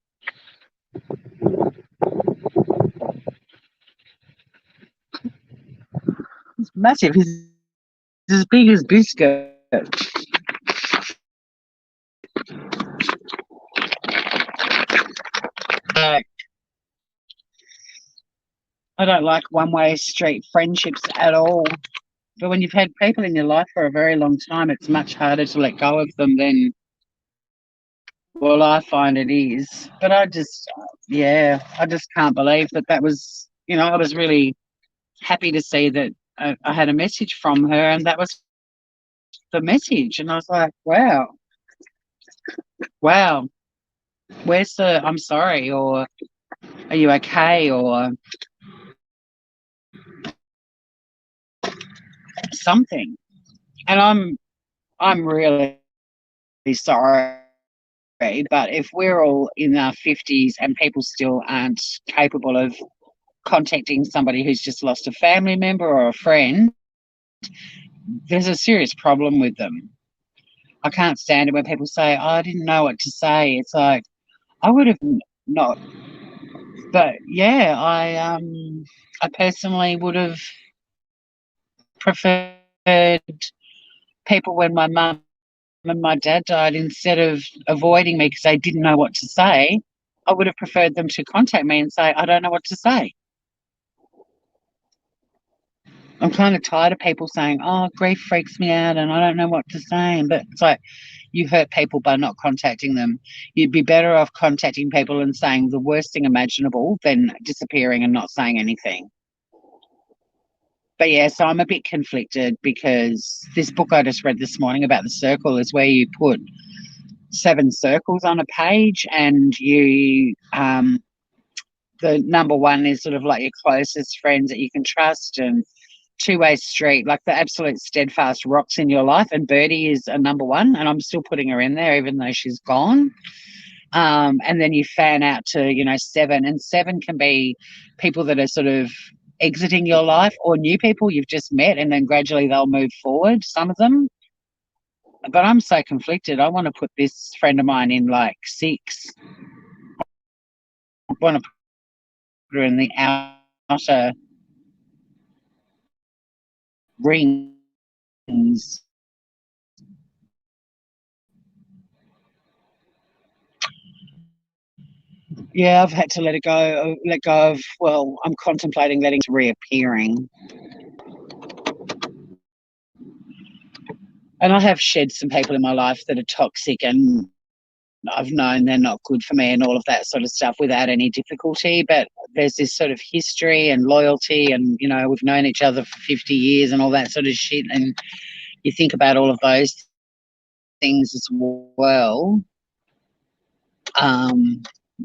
[SPEAKER 1] he's massive. He's as big as biscuit. I don't like one-way street friendships at all. But when you've had people in your life for a very long time, it's much harder to let go of them than, well, I find it is. But I just can't believe that was, I was really happy to see that I had a message from her, and that was the message. And I was like, wow, where's the I'm sorry, or are you okay, or something. And I'm really sorry, but if we're all in our 50s and people still aren't capable of contacting somebody who's just lost a family member or a friend, there's a serious problem with them. I can't stand it when people say, "Oh, I didn't know what to say." It's like, I would have not, but yeah, I personally would have preferred people when my mum and my dad died, instead of avoiding me because they didn't know what to say. I would have preferred them to contact me and say, "I don't know what to say." I'm kind of tired of people saying, "Oh, grief freaks me out and I don't know what to say." But it's like, you hurt people by not contacting them. You'd be better off contacting people and saying the worst thing imaginable than disappearing and not saying anything. But yeah, so I'm a bit conflicted because this book I just read this morning about the circle is where you put 7 circles on a page, and the number one is sort of like your closest friends that you can trust, and two-way street, like the absolute steadfast rocks in your life. And Birdie is a number one, and I'm still putting her in there even though she's gone. And then you fan out to, 7, and 7 can be people that are sort of exiting your life, or new people you've just met, and then gradually they'll move forward, some of them. But I'm so conflicted. I want to put this friend of mine in like 6. I want to put her in the outer rings. Yeah, I've had to let it go. Let go of. Well, I'm contemplating letting it reappearing, and I have shed some people in my life that are toxic, and I've known they're not good for me, and all of that sort of stuff without any difficulty. But there's this sort of history and loyalty, and we've known each other for 50 years and all that sort of shit. And you think about all of those things as well.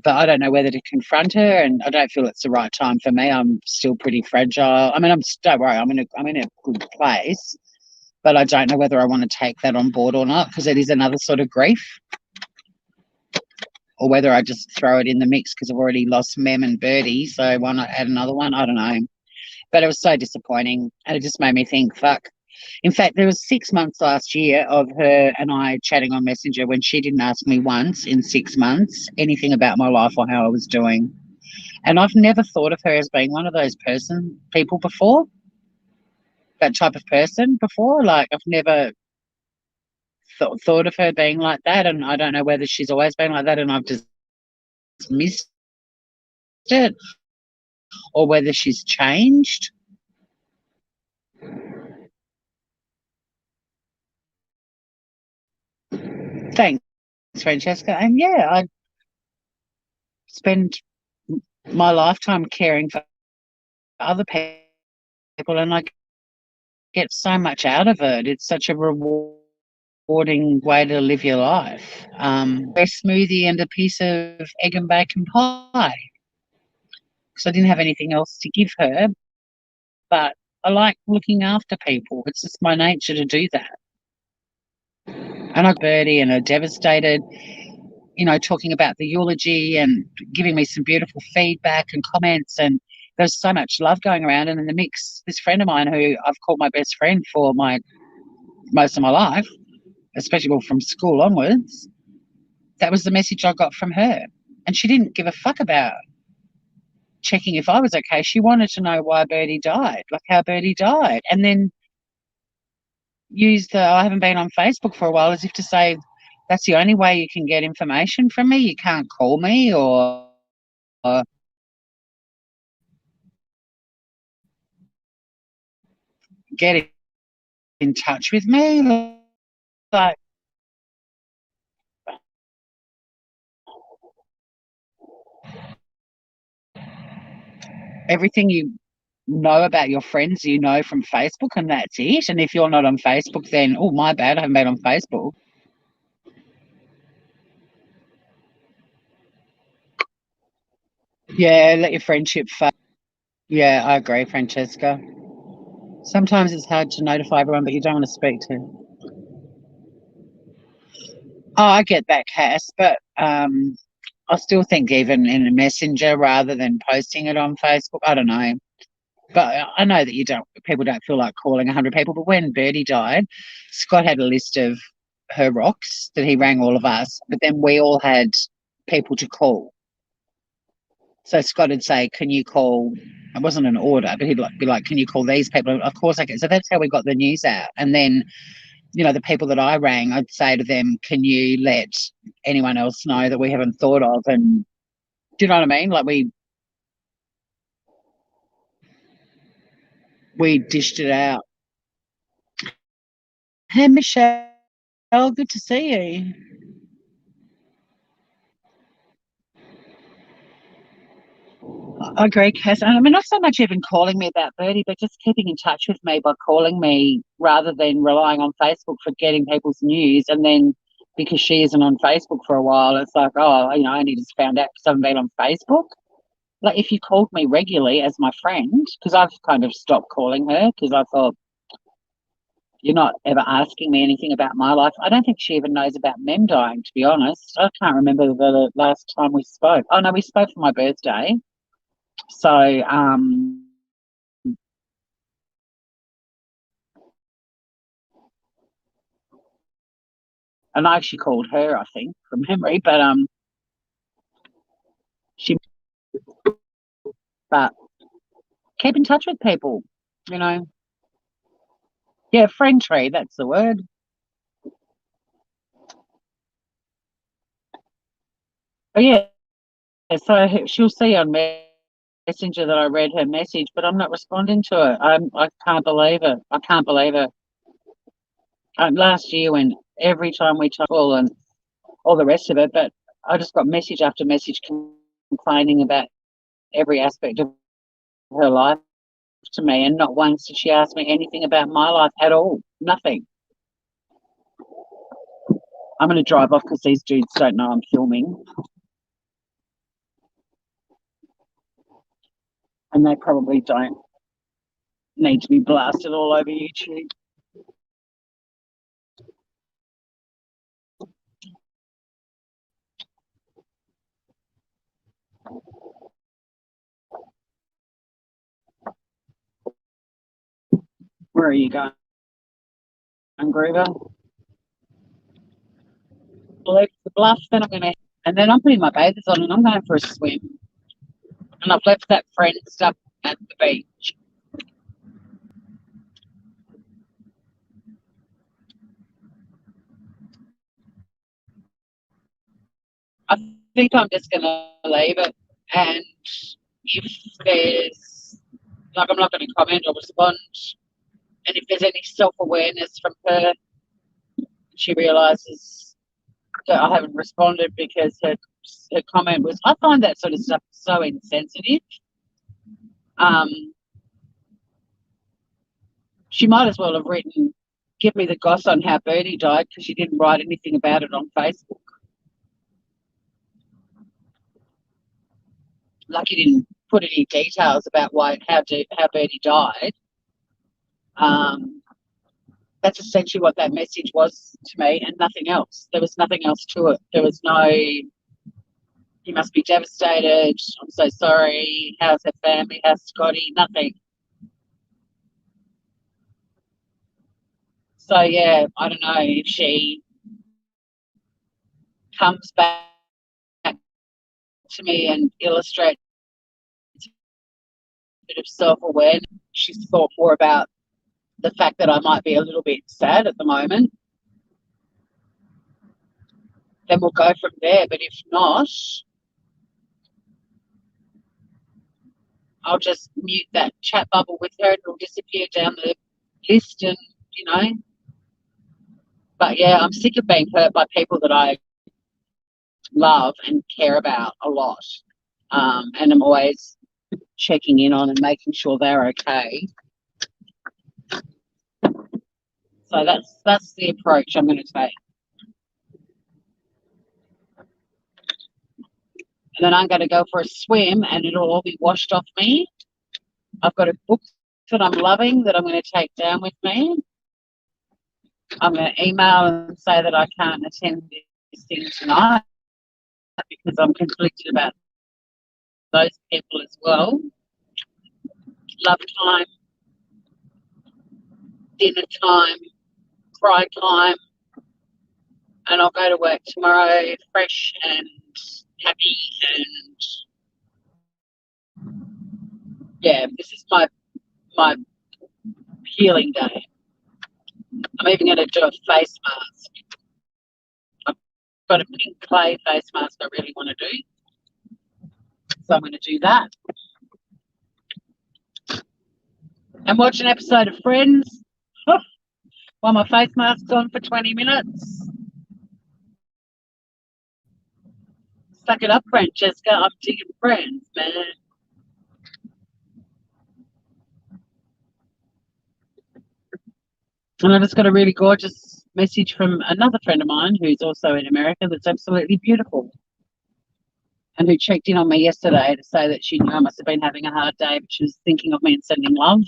[SPEAKER 1] But I don't know whether to confront her, and I don't feel it's the right time for me. I'm still pretty fragile. I mean, don't worry, I'm in a good place, but I don't know whether I want to take that on board or not, because it is another sort of grief, or whether I just throw it in the mix because I've already lost Mem and Birdie, so why not add another one? I don't know. But it was so disappointing, and it just made me think, fuck. In fact, there was 6 months last year of her and I chatting on Messenger when she didn't ask me once in 6 months anything about my life or how I was doing. And I've never thought of her as being one of those people before, that type of person before. Like, I've never thought of her being like that, and I don't know whether she's always been like that and I've just missed it, or whether she's changed. Thanks, Francesca. And yeah, I spend my lifetime caring for other people, and I get so much out of it. It's such a rewarding way to live your life. A smoothie and a piece of egg and bacon pie, because I didn't have anything else to give her. But I like looking after people. It's just my nature to do that. And I Birdie and are devastated, talking about the eulogy and giving me some beautiful feedback and comments. And there's so much love going around. And in the mix, this friend of mine who I've called my best friend for most of my life, especially from school onwards, that was the message I got from her. And she didn't give a fuck about checking if I was okay. She wanted to know why Birdie died, like how Birdie died. And then used the "I haven't been on Facebook for a while" as if to say, that's the only way you can get information from me. You can't call me or get in touch with me. Like, everything you know about your friends, from Facebook, and that's it. And if you're not on Facebook, then, oh, my bad, I haven't been on Facebook. Yeah, let your friendship fade. Yeah, I agree, Francesca. Sometimes it's hard to notify everyone, but you don't want to speak to. Oh, I get that, Cass, but I still think even in a messenger rather than posting it on Facebook. I don't know. But I know that people don't feel like calling 100 people. But when Bertie died, Scott had a list of her rocks that he rang all of us, but then we all had people to call. So Scott would say, "Can you call?" It wasn't an order, but he'd be like, "Can you call these people?" Of course I can. So that's how we got the news out. And then, the people that I rang, I'd say to them, "Can you let anyone else know that we haven't thought of?" And do you know what I mean? Like we dished it out. Hey, Michelle, good to see you. I agree, Cass. And I mean, not so much even calling me about Birdie, but just keeping in touch with me by calling me rather than relying on Facebook for getting people's news. And then because she isn't on Facebook for a while, it's like, oh, I only just found out because I haven't been on Facebook. Like if you called me regularly as my friend, because I've kind of stopped calling her because I thought, you're not ever asking me anything about my life. I don't think she even knows about Mem dying, to be honest. I can't remember the last time we spoke. Oh, no, we spoke for my birthday. So, and I actually called her, I think, from memory, but she, but keep in touch with people, you know. Yeah, friend tree, that's the word. But yeah, so she'll see on Messenger that I read her message, but I'm not responding to it. I can't believe it. I can't believe it. Last year, when every time we talk and all the rest of it, but I just got message after message complaining about every aspect of her life to me, and not once did she ask me anything about my life at all. Nothing. I'm going to drive off because these dudes don't know I'm filming, and they probably don't need to be blasted all over YouTube. Where are you going, Groover? Left the bluff, then I'm going to, and then I'm putting my bathers on and I'm going for a swim. And I've left that friend stuff at the beach. I think I'm just going to leave it. And if there's, like, I'm not going to comment or respond. And if there's any self awareness from her, she realizes that I haven't responded because her comment was, I find that sort of stuff so insensitive. Um, she might as well have written, give me the goss on how Bertie died, because she didn't write anything about it on Facebook. Like, he didn't put any details about how Bertie died. That's essentially what that message was to me, and nothing else. There was nothing else to it. There was no, he must be devastated. I'm so sorry. How's her family? How's Scotty? Nothing. So yeah, I don't know if she comes back to me and illustrates a bit of self-awareness. She's thought more about the fact that I might be a little bit sad at the moment. Then we'll go from there. But if not, I'll just mute that chat bubble with her and it'll disappear down the list, and you know. But yeah, I'm sick of being hurt by people that I love and care about a lot. And I'm always checking in on and making sure they're okay. So that's the approach I'm going to take. And then I'm going to go for a swim and it'll all be washed off me. I've got a book that I'm loving that I'm going to take down with me. I'm going to email and say that I can't attend thing tonight because I'm conflicted about those people as well. Love time, dinner time, cry time, and I'll go to work tomorrow fresh and happy. And yeah, this is my healing day. I'm even going to do a face mask. I've got a pink clay face mask I really want to do, so I'm going to do that and watch an episode of Friends while my face mask's on for 20 minutes. Suck it up, Francesca. I'm digging Friends, man. And I just got a really gorgeous message from another friend of mine who's also in America that's absolutely beautiful and who checked in on me yesterday to say that she knew I must have been having a hard day, but she was thinking of me and sending love.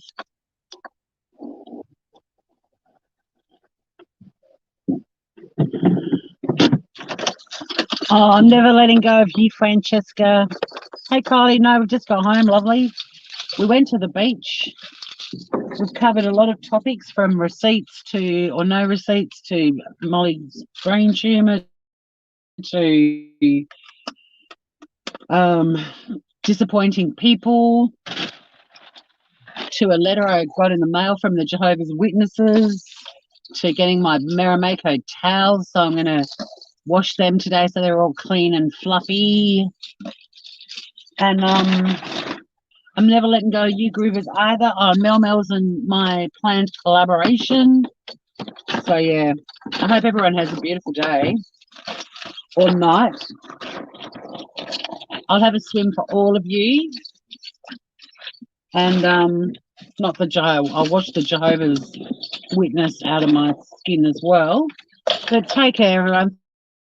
[SPEAKER 1] Oh, I'm never letting go of you, Francesca. Hey, Kylie, no, we've just got home, lovely. We went to the beach. We've covered a lot of topics from receipts to, or no receipts, to Molly's brain tumour, to disappointing people, to a letter I got in the mail from the Jehovah's Witnesses, to getting my Marimako towels, so I'm going to wash them today so they're all clean and fluffy. And I'm never letting go of you groovers either. Oh, Mel's and my planned collaboration. So yeah, I hope everyone has a beautiful day or night. I'll have a swim for all of you. And not the Jehovah, I'll wash the Jehovah's Witness out of my skin as well. So take care, everyone.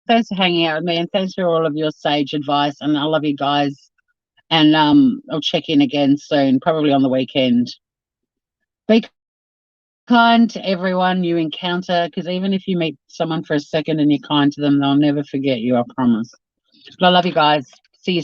[SPEAKER 1] Thanks for hanging out with me, and thanks for all of your sage advice. And I love you guys. And I'll check in again soon, probably on the weekend. Be kind to everyone you encounter, because even if you meet someone for a second and you're kind to them, they'll never forget you, I promise. But I love you guys.